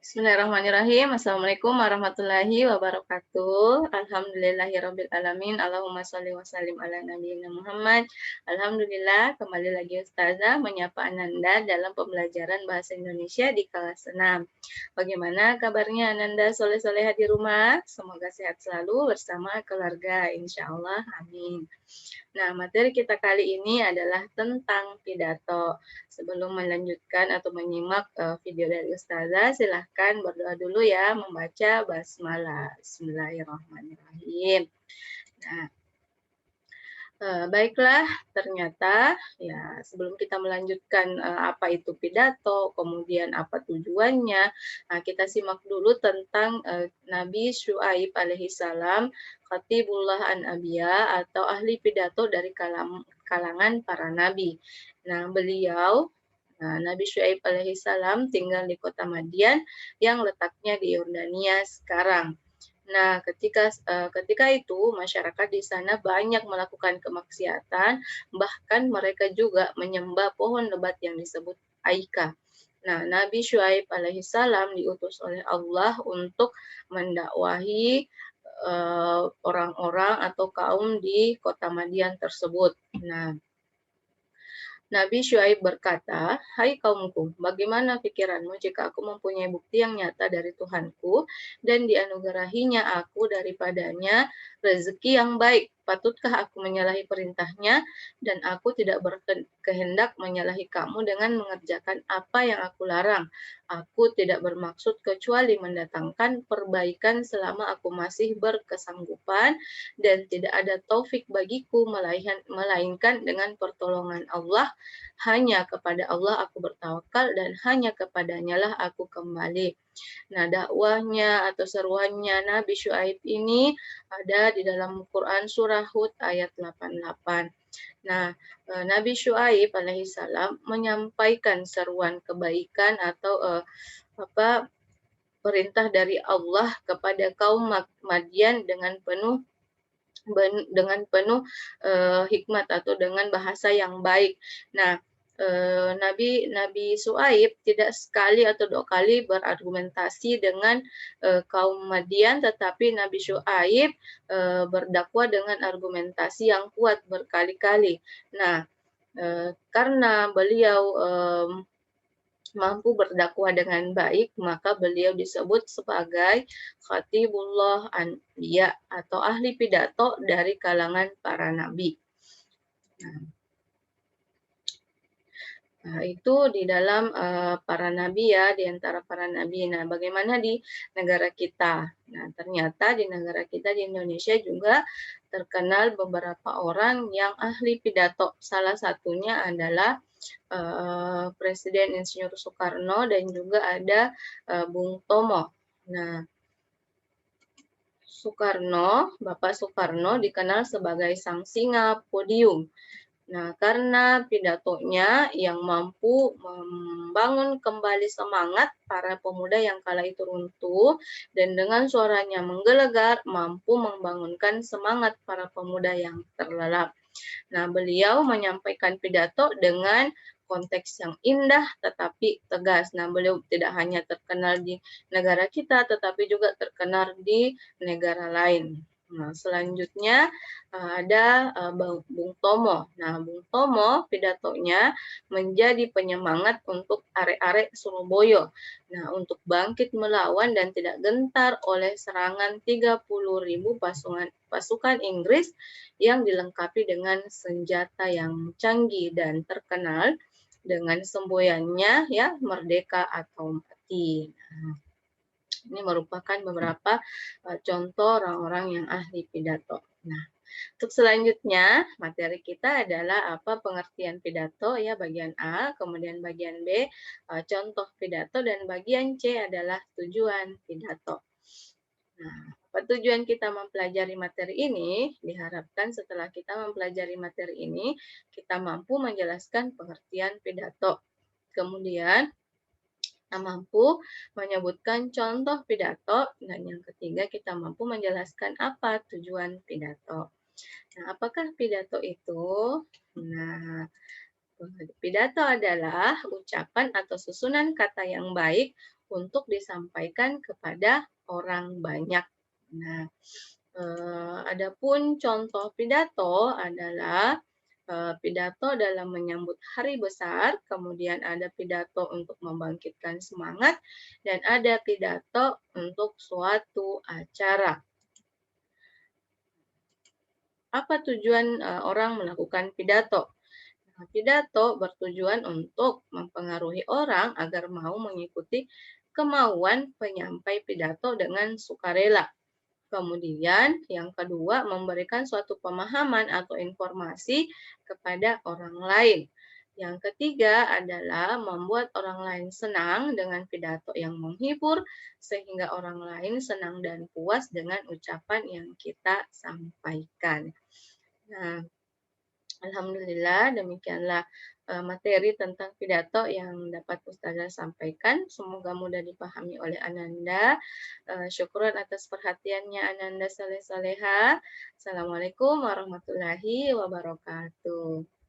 Bismillahirrahmanirrahim. Assalamualaikum warahmatullahi wabarakatuh. Alhamdulillahirabbil alamin. Allahumma shalli wa sallim ala nabiyyina Muhammad. Alhamdulillah, kembali lagi Ustazah menyapa Ananda dalam pembelajaran bahasa Indonesia di kelas 6. Bagaimana kabarnya Ananda soleh-soleha di rumah? Semoga sehat selalu bersama keluarga, insya Allah. Amin. Nah, materi kita kali ini adalah tentang pidato. Sebelum melanjutkan atau menyimak video dari Ustazah, silahkan berdoa dulu ya, membaca basmalah. Bismillahirrahmanirrahim. Nah, baiklah, ternyata ya sebelum kita melanjutkan apa itu pidato, kemudian apa tujuannya, nah kita simak dulu tentang Nabi Syuaib alaihissalam, Khatibullah an-Anbiya atau ahli pidato dari kalangan para nabi. Nah, Nabi Syuaib alaihissalam tinggal di kota Madian yang letaknya di Yordania sekarang. Nah, ketika itu masyarakat di sana banyak melakukan kemaksiatan, bahkan mereka juga menyembah pohon lebat yang disebut Aika. Nah, Nabi Syuaib alaihissalam diutus oleh Allah untuk mendakwahi orang-orang atau kaum di kota Madian tersebut. Nah, Nabi Syuaib berkata, "Hai kaumku, bagaimana pikiranmu jika aku mempunyai bukti yang nyata dari Tuhanku dan dianugerahinya aku daripadanya rezeki yang baik? Patutkah aku menyalahi perintahnya? Dan aku tidak berkehendak menyalahi kamu dengan mengerjakan apa yang aku larang. Aku tidak bermaksud kecuali mendatangkan perbaikan selama aku masih berkesanggupan dan tidak ada taufik bagiku melainkan dengan pertolongan Allah. Hanya kepada Allah aku bertawakal dan hanya kepadanya lah aku kembali." Nah, dakwahnya atau seruannya Nabi Syuaib ini ada di dalam Quran surah Hud ayat 88. Nah, Nabi Syuaib alaihissalam menyampaikan seruan kebaikan atau perintah dari Allah kepada kaum Madian dengan penuh hikmat atau dengan bahasa yang baik. Nah, Nabi Nabi Syuaib tidak sekali atau dua kali berargumentasi dengan kaum Madian, tetapi Nabi Syuaib berdakwah dengan argumentasi yang kuat berkali-kali. Nah, karena beliau mampu berdakwah dengan baik, maka beliau disebut sebagai Khatibullah Anbiya atau ahli pidato dari kalangan para nabi. Nah, itu di dalam para nabi ya, di antara para nabi. Nah, bagaimana di negara kita? Nah, ternyata di negara kita di Indonesia juga terkenal beberapa orang yang ahli pidato. Salah satunya adalah Presiden Insinyur Soekarno dan juga ada Bung Tomo. Nah, Bapak Soekarno dikenal sebagai sang singa podium. Nah, karena pidatonya yang mampu membangun kembali semangat para pemuda yang kala itu runtuh dan dengan suaranya menggelegar mampu membangunkan semangat para pemuda yang terlelap. Nah, beliau menyampaikan pidato dengan konteks yang indah tetapi tegas. Nah, beliau tidak hanya terkenal di negara kita tetapi juga terkenal di negara lain. Nah, selanjutnya ada Bung Tomo. Nah, Bung Tomo pidatonya menjadi penyemangat untuk arek-arek Surabaya. Nah, untuk bangkit melawan dan tidak gentar oleh serangan 30.000 pasukan Inggris yang dilengkapi dengan senjata yang canggih dan terkenal dengan semboyannya ya merdeka atau mati. Nah, ini merupakan beberapa contoh orang-orang yang ahli pidato. Nah, untuk selanjutnya materi kita adalah apa pengertian pidato ya bagian A, kemudian bagian B contoh pidato dan bagian C adalah tujuan pidato. Nah, apa tujuan kita mempelajari materi ini? Diharapkan setelah kita mempelajari materi ini, kita mampu menjelaskan pengertian pidato. Kemudian, kita mampu menyebutkan contoh pidato. Dan yang ketiga, kita mampu menjelaskan apa tujuan pidato. Nah, apakah pidato itu? Nah, pidato adalah ucapan atau susunan kata yang baik untuk disampaikan kepada orang banyak. Nah, adapun contoh pidato adalah pidato dalam menyambut hari besar, kemudian ada pidato untuk membangkitkan semangat, dan ada pidato untuk suatu acara. Apa tujuan orang melakukan pidato? Nah, pidato bertujuan untuk mempengaruhi orang agar mau mengikuti kemauan penyampai pidato dengan sukarela. Kemudian, yang kedua, memberikan suatu pemahaman atau informasi kepada orang lain. Yang ketiga adalah membuat orang lain senang dengan pidato yang menghibur, sehingga orang lain senang dan puas dengan ucapan yang kita sampaikan. Nah, alhamdulillah demikianlah materi tentang pidato yang dapat Ustazah sampaikan. Semoga mudah dipahami oleh Ananda. Syukron atas perhatiannya Ananda Saleh Saleha. Assalamualaikum warahmatullahi wabarakatuh.